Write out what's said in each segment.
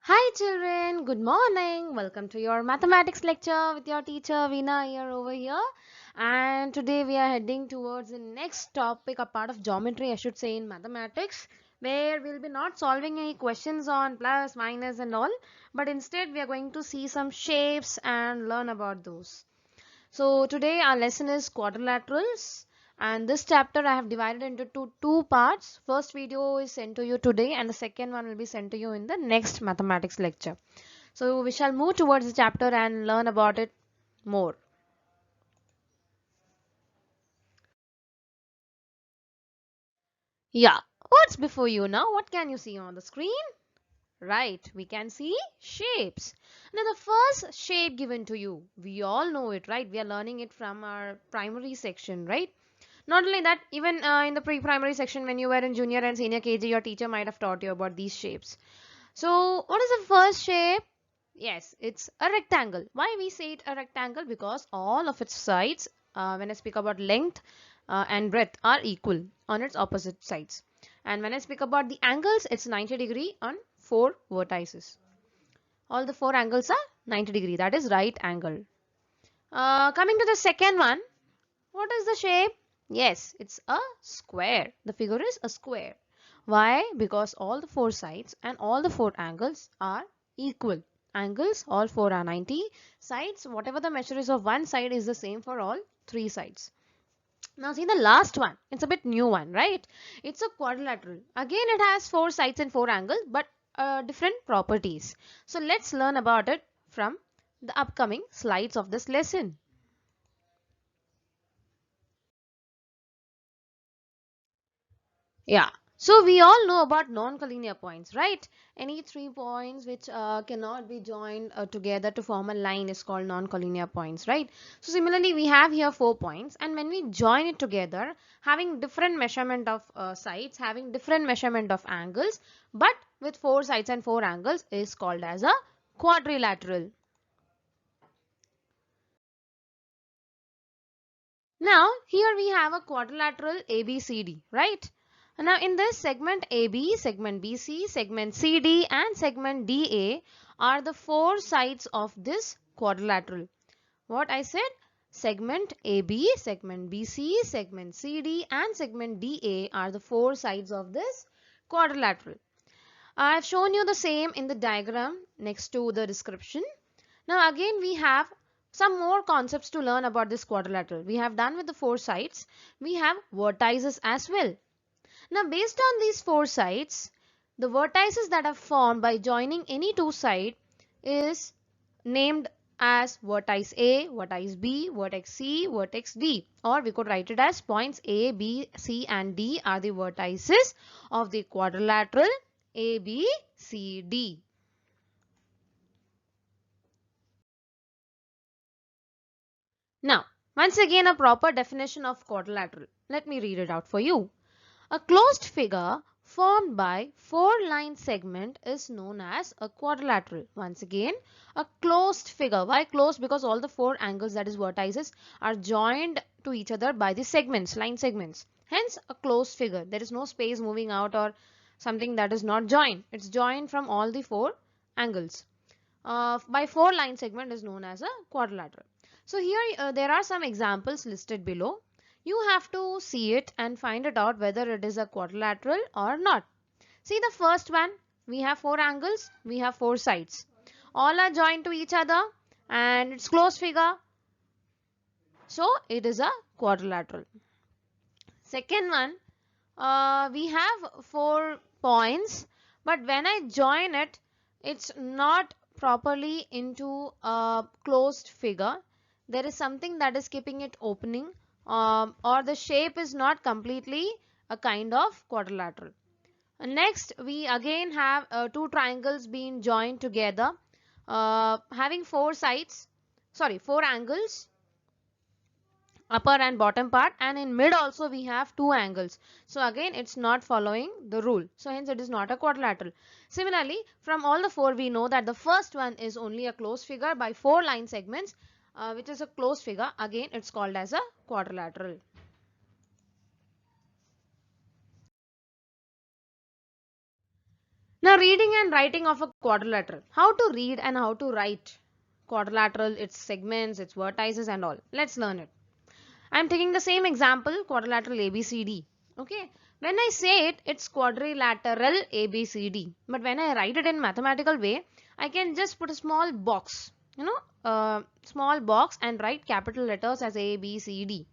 Hi children, good morning. Welcome to your mathematics lecture with your teacher Veena here over here. And today we are heading towards the next topic, a part of geometry I should say in mathematics, where we'll be not solving any questions on plus, minus and all, but instead we are going to see some shapes and learn about those. So today our lesson is quadrilaterals, and this chapter I have divided into two parts. First video is sent to you today and the second one will be sent to you in the next mathematics lecture. So we shall move towards the chapter and learn about it more. Yeah, what's before you now? What can you see on the screen? Right, we can see shapes. Now the first shape given to you, we all know it, right? We are learning it from our primary section, right? Not only that, even in the pre-primary section when you were in junior and senior KG, your teacher might have taught you about these shapes. So what is the first shape? Yes, it's a rectangle. Why we say it a rectangle? Because all of its sides, when I speak about length and breadth, are equal on its opposite sides. And when I speak about the angles, it's 90° on four vertices. All the four angles are 90°. That is right angle. Coming to the second one, what is the shape? Yes, it's a square. The figure is a square. Why? Because all the four sides and all the four angles are equal. Angles, all four are 90. Sides, whatever the measure is of one side is the same for all three sides. Now see the last one. It's a bit new one, right? It's a quadrilateral. Again, it has four sides and four angles, but different properties. So let's learn about it from the upcoming slides of this lesson. Yeah. So we all know about non-collinear points, right? Any three points which cannot be joined together to form a line is called non-collinear points, right? So similarly, we have here 4 points, and when we join it together, having different measurement of sides, having different measurement of angles, but with four sides and four angles is called as a quadrilateral. Now, here we have a quadrilateral ABCD, right? Now, in this segment AB, segment BC, segment CD and segment DA are the four sides of this quadrilateral. What I said? Segment AB, segment BC, segment CD and segment DA are the four sides of this quadrilateral. I have shown you the same in the diagram next to the description. Now again we have some more concepts to learn about this quadrilateral. We have done with the four sides. We have vertices as well. Now based on these four sides, the vertices that are formed by joining any two sides is named as vertex A, vertex B, vertex C, vertex D, or we could write it as points A, B, C and D are the vertices of the quadrilateral ABCD. Now, once again a proper definition of quadrilateral. Let me read it out for you. A closed figure formed by four line segment is known as a quadrilateral. Once again, a closed figure. Why closed? Because all the four angles, that is vertices, are joined to each other by the segments, line segments. Hence a closed figure. There is no space moving out or something that is not joined. It's joined from all the four angles. By four line segment is known as a quadrilateral. So here there are some examples listed below. You have to see it and find it out whether it is a quadrilateral or not. See the first one, we have four angles, we have four sides. All are joined to each other and it's closed figure. So it is a quadrilateral. Second one, we have 4 points, but when I join it, it's not properly into a closed figure. There is something that is keeping it opening, or the shape is not completely a kind of quadrilateral. Next, we again have two triangles being joined together, having four sides, sorry, four angles, upper and bottom part, and in mid also we have two angles. So again it's not following the rule, so hence it is not a quadrilateral. Similarly, from all the four we know that the first one is only a closed figure by four line segments, which is a closed figure. Again it's called as a quadrilateral. Now reading and writing of a quadrilateral. How to read and how to write quadrilateral, its segments, its vertices and all. Let's learn it. I am taking the same example, quadrilateral ABCD. Okay. When I say it, it's quadrilateral ABCD. But when I write it in mathematical way, I can just put a small box, small box and write capital letters as A, B, C, D.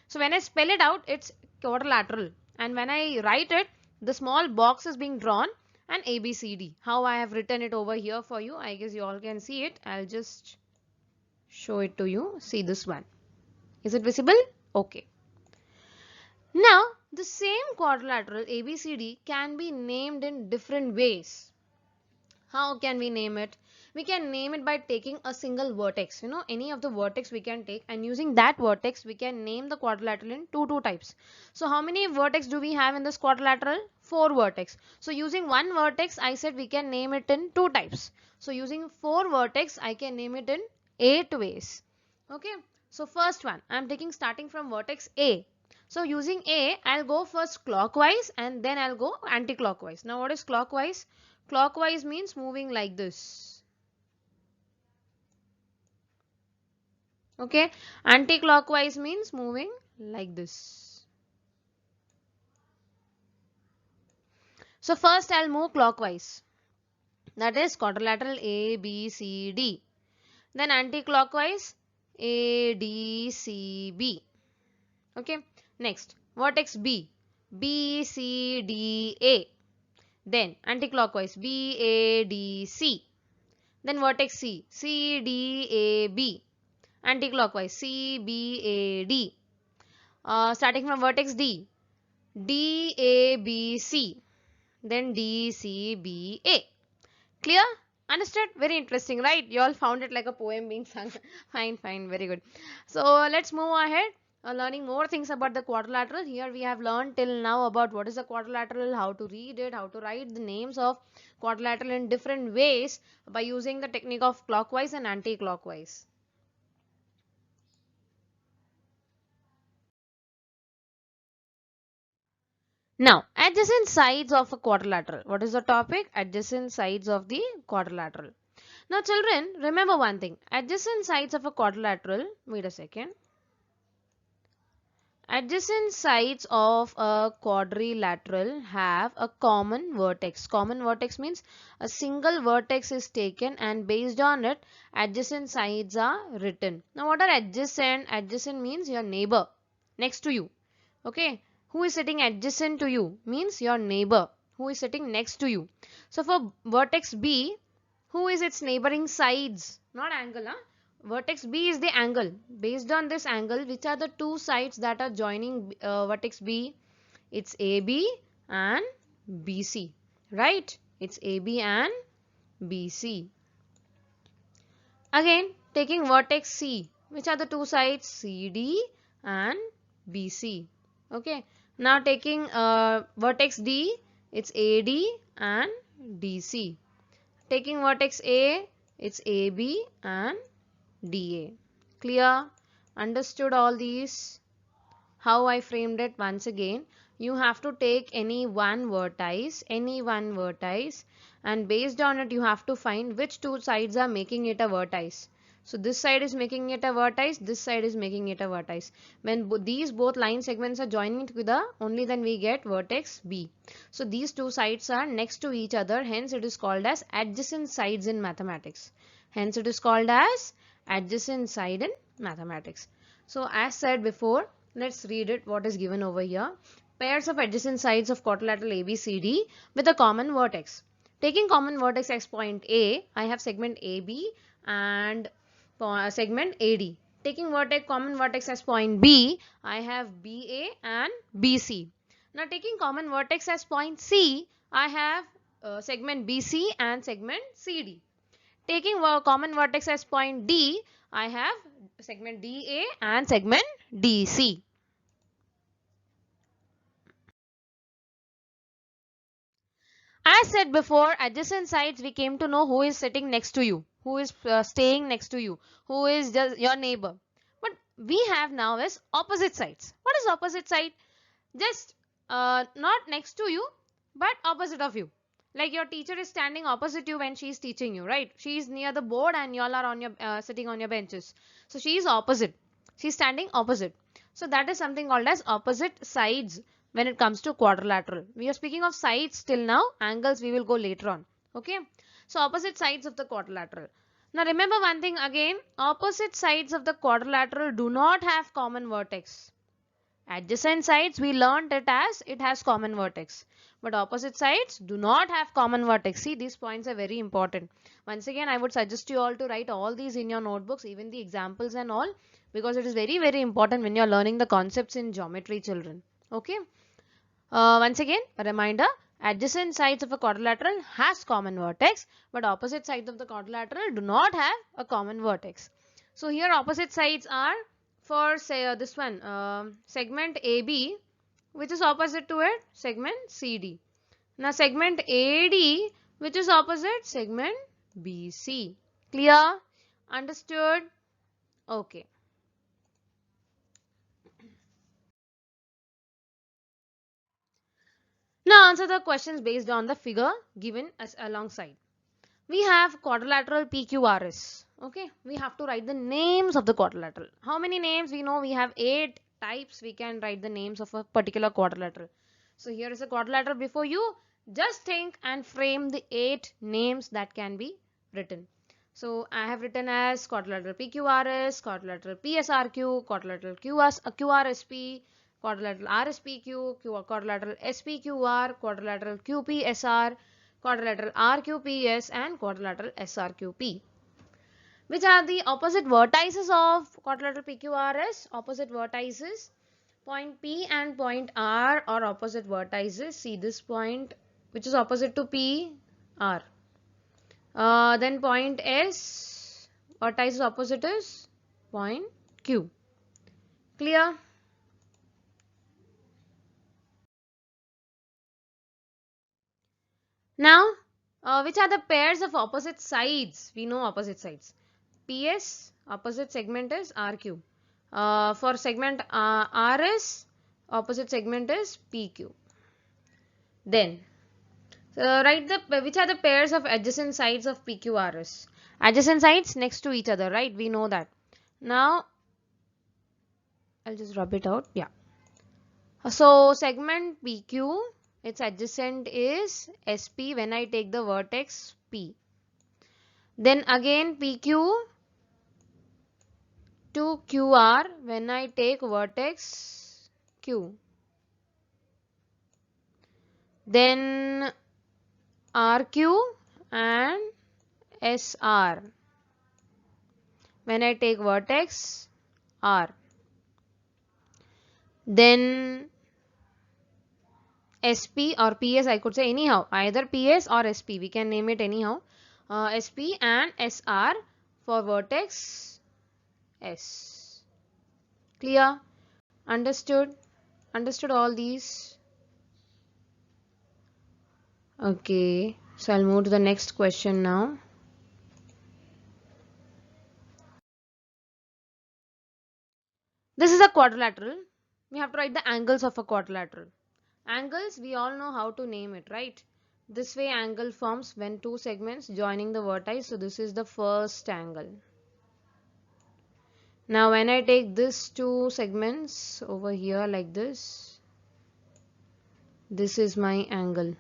So when I spell it out, it's quadrilateral. And when I write it, the small box is being drawn and A, B, C, D. How I have written it over here for you, I guess you all can see it. I'll just show it to you. See this one. Is it visible? Okay. Now, the same quadrilateral ABCD can be named in different ways. How can we name it? We can name it by taking a single vertex. Any of the vertex we can take, and using that vertex we can name the quadrilateral in two types. So how many vertex do we have in this quadrilateral? 4 vertex. So using one vertex, I said we can name it in 2 types. So using 4 vertex, I can name it in 8 ways. Okay. So first one, I am taking starting from vertex A. So using A, I'll go first clockwise and then I'll go anti-clockwise. Now what is clockwise? Clockwise means moving like this. Okay. Anti-clockwise means moving like this. So first I'll move clockwise. That is quadrilateral A, B, C, D. Then anti-clockwise A, D, C, B. Okay. Next, vertex B, B, C, D, A. Then anti-clockwise B, A, D, C. Then vertex C, C, D, A, B. Anti-clockwise C, B, A, D. Starting from vertex D, D, A, B, C. Then D, C, B, A. Clear? Understood? Very interesting, right? You all found it like a poem being sung. Fine, very good. So let's move ahead. Learning more things about the quadrilateral. Here we have learned till now about what is a quadrilateral, how to read it, how to write the names of quadrilateral in different ways by using the technique of clockwise and anti-clockwise. Now, adjacent sides of a quadrilateral. What is the topic? Adjacent sides of the quadrilateral. Now children, remember one thing. Adjacent sides of a quadrilateral, wait a second. Adjacent sides of a quadrilateral have a common vertex. Common vertex means a single vertex is taken and based on it, adjacent sides are written. Now what are adjacent? Adjacent means your neighbor, next to you. Okay. Who is sitting adjacent to you means your neighbor who is sitting next to you. So for vertex B, who is its neighboring sides? Not angle, huh? Vertex B is the angle. Based on this angle, which are the two sides that are joining vertex B? It's AB and BC, right? It's AB and BC. Again, taking vertex C, which are the two sides? CD and BC. Okay. Now taking vertex D, it's AD and DC. Taking vertex A, it's AB and DA. Clear? Understood all these? How I framed it once again. You have to take any one vertex, and based on it you have to find which two sides are making it a vertex. So this side is making it a vertex, this side is making it a vertex. When these both line segments are joining together, only then we get vertex B. So these two sides are next to each other, hence it is called as adjacent sides in mathematics. Hence it is called as adjacent side in mathematics. So as said before, let's read it what is given over here. Pairs of adjacent sides of quadrilateral ABCD with a common vertex. Taking common vertex as point A, I have segment AB and segment AD. Taking common vertex as point B, I have BA and BC. Now taking common vertex as point C, I have segment BC and segment CD. Taking common vertex as point D, I have segment DA and segment DC. As said before, adjacent sides we came to know who is sitting next to you, who is staying next to you, who is just your neighbor. But we have now is opposite sides. What is opposite side? Just not next to you but opposite of you. Like your teacher is standing opposite you when she's teaching you, right? She's near the board and y'all are on your sitting on your benches. So she's opposite. She's standing opposite. So that is something called as opposite sides when it comes to quadrilateral. We are speaking of sides till now. Angles we will go later on. Okay. So opposite sides of the quadrilateral. Now remember one thing again. Opposite sides of the quadrilateral do not have common vertex. Adjacent sides we learned it as it has common vertex. But opposite sides do not have common vertex. See, these points are very important. Once again, I would suggest you all to write all these in your notebooks, even the examples and all, because it is very, very important when you are learning the concepts in geometry, children. Okay. Once again, a reminder. Adjacent sides of a quadrilateral has common vertex, but opposite sides of the quadrilateral do not have a common vertex. So here opposite sides are for say this one segment AB, which is opposite to it, segment CD. Now segment AD, which is opposite segment BC. Clear? Understood? Okay. Now answer the questions based on the figure given as alongside. We have quadrilateral PQRS. Okay, we have to write the names of the quadrilateral. How many names? We know we have 8 types. We can write the names of a particular quadrilateral. So here is a quadrilateral before you. Just think and frame the 8 names that can be written. So I have written as quadrilateral PQRS, quadrilateral PSRQ, quadrilateral QRSP, quadrilateral RSPQ, quadrilateral SPQR, quadrilateral QPSR, quadrilateral RQPS and quadrilateral SRQP. Which are the opposite vertices of quadrilateral PQRS? Opposite vertices. Point P and point R are opposite vertices. See this point which is opposite to P, R. Then point S, vertices opposite is point Q. Clear? Now, which are the pairs of opposite sides? We know opposite sides. PS, opposite segment is RQ. For segment RS, opposite segment is PQ. Then, write the which are the pairs of adjacent sides of PQRS. Adjacent sides next to each other, right? We know that. Now, I'll just rub it out. Yeah. So, segment PQ, its adjacent is SP when I take the vertex P. Then again PQ to QR when I take vertex Q. Then RQ and SR when I take vertex R. Then SP or PS, I could say anyhow, either PS or SP, we can name it anyhow. SP and SR for vertex S. Clear? Understood? Understood all these? Okay, so I'll move to the next question now. This is a quadrilateral. We have to write the angles of a quadrilateral. Angles, we all know how to name it, right? This way angle forms when two segments joining the vertex. So this is the first angle. Now when I take these two segments over here like this is my angle.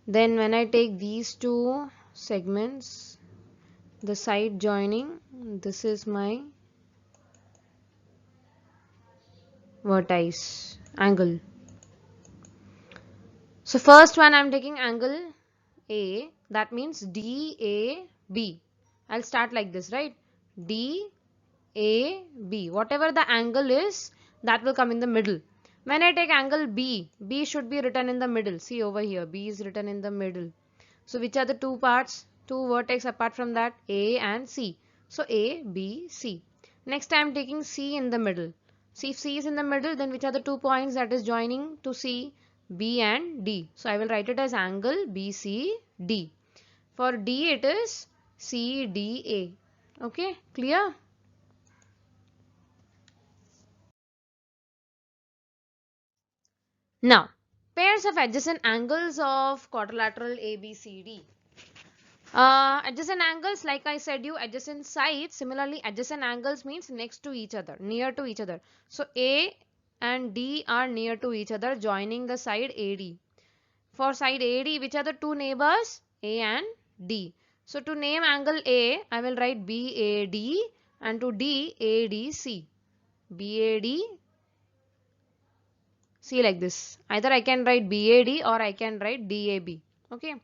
Then when I take these two segments, the side joining, this is my vertex angle. So first one I am taking angle A, that means DAB. I'll start like this, right? DAB. Whatever the angle is, that will come in the middle. When I take angle B, B should be written in the middle. See over here, B is written in the middle. So which are the two parts? Two vertex apart from that, A and C. So A, B, C. Next I am taking C in the middle. See if C is in the middle, then which are the 2 points that is joining to C? B and D. So I will write it as angle BCD. For D it is CDA. Okay, clear? Now, Pairs of adjacent angles of quadrilateral ABCD. Adjacent angles, like I said you, adjacent sides. Similarly, adjacent angles means next to each other, near to each other. So A and D are near to each other, joining the side AD. For side AD, which are the two neighbors? A and D. So to name angle A, I will write BAD, and to D, ADC. BAD, see like this. Either I can write BAD or I can write DAB. Okay.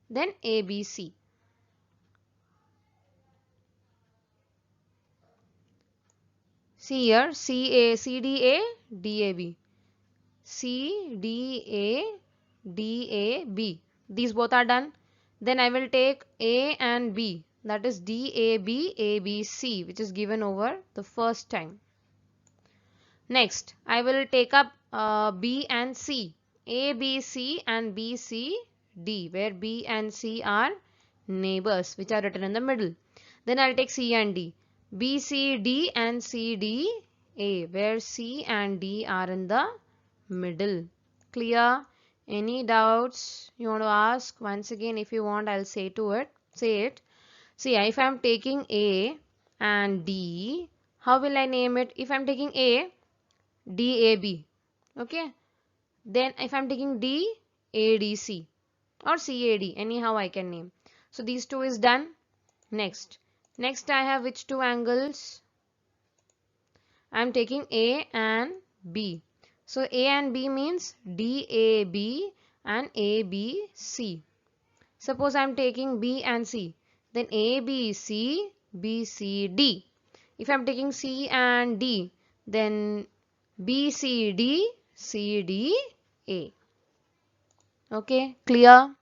Then ABC. See here, CDA, DAB. CDA, DAB. These both are done. Then I will take A and B, that is DAB, ABC, which is given over the first time. Next, I will take up B and C, ABC and BCD, where B and C are neighbors, which are written in the middle. Then I'll take C and D, BCD and CDA, where C and D are in the middle. Clear? Any doubts you want to ask? Once again, if you want, I'll say it. See, if I'm taking A and D, how will I name it? If I'm taking A, DAB. Okay. Then if I'm taking D, ADC or CAD, anyhow I can name. So these two is done. Next I have which two angles? I'm taking A and B. So A and B means DAB and ABC. Suppose I'm taking B and C, then ABC, BCD. If I'm taking C and D, then BCD, CDA. Okay, clear?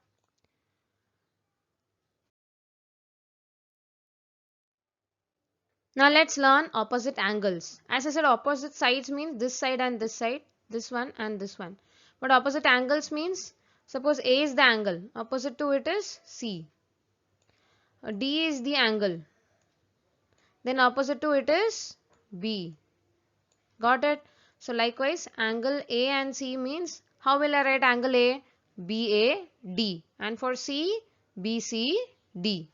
Now let's learn opposite angles. As I said, opposite sides means this side and this side, this one and this one. But opposite angles means, suppose A is the angle, opposite to it is C. D is the angle, then opposite to it is B. Got it? So likewise, angle A and C means, how will I write angle A? BAD, and for C, BCD.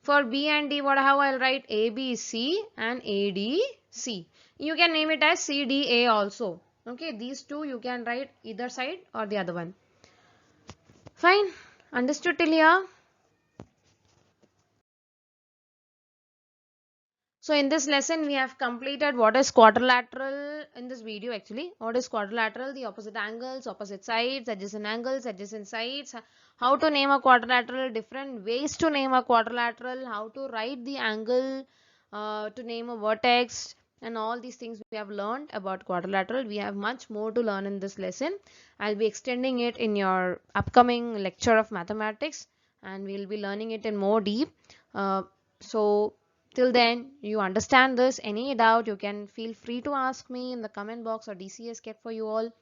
For B and D, how I'll write? ABC and ADC. You can name it as CDA also. Okay, these two you can write either side or the other one. Fine. Understood till here? So in this lesson, we have completed what is quadrilateral in this video actually. What is quadrilateral? The opposite angles, opposite sides, adjacent sides. How to name a quadrilateral, different ways to name a quadrilateral, how to write the angle, to name a vertex, and all these things we have learned about quadrilateral. We have much more to learn in this lesson. I'll be extending it in your upcoming lecture of mathematics, and we'll be learning it in more deep. So till then, you understand this. Any doubt, you can feel free to ask me in the comment box, or DCS kept for you all.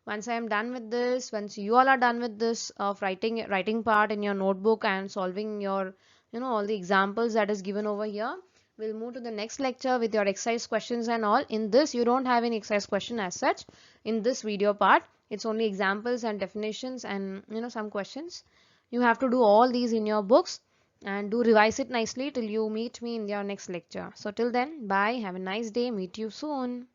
Once I am done with this, once you all are done with this of writing part in your notebook and solving your, all the examples that is given over here, we'll move to the next lecture with your exercise questions and all. In this, you don't have any exercise question as such. In this video part, it's only examples and definitions and some questions. You have to do all these in your books and do revise it nicely till you meet me in your next lecture. So till then, bye, have a nice day, meet you soon.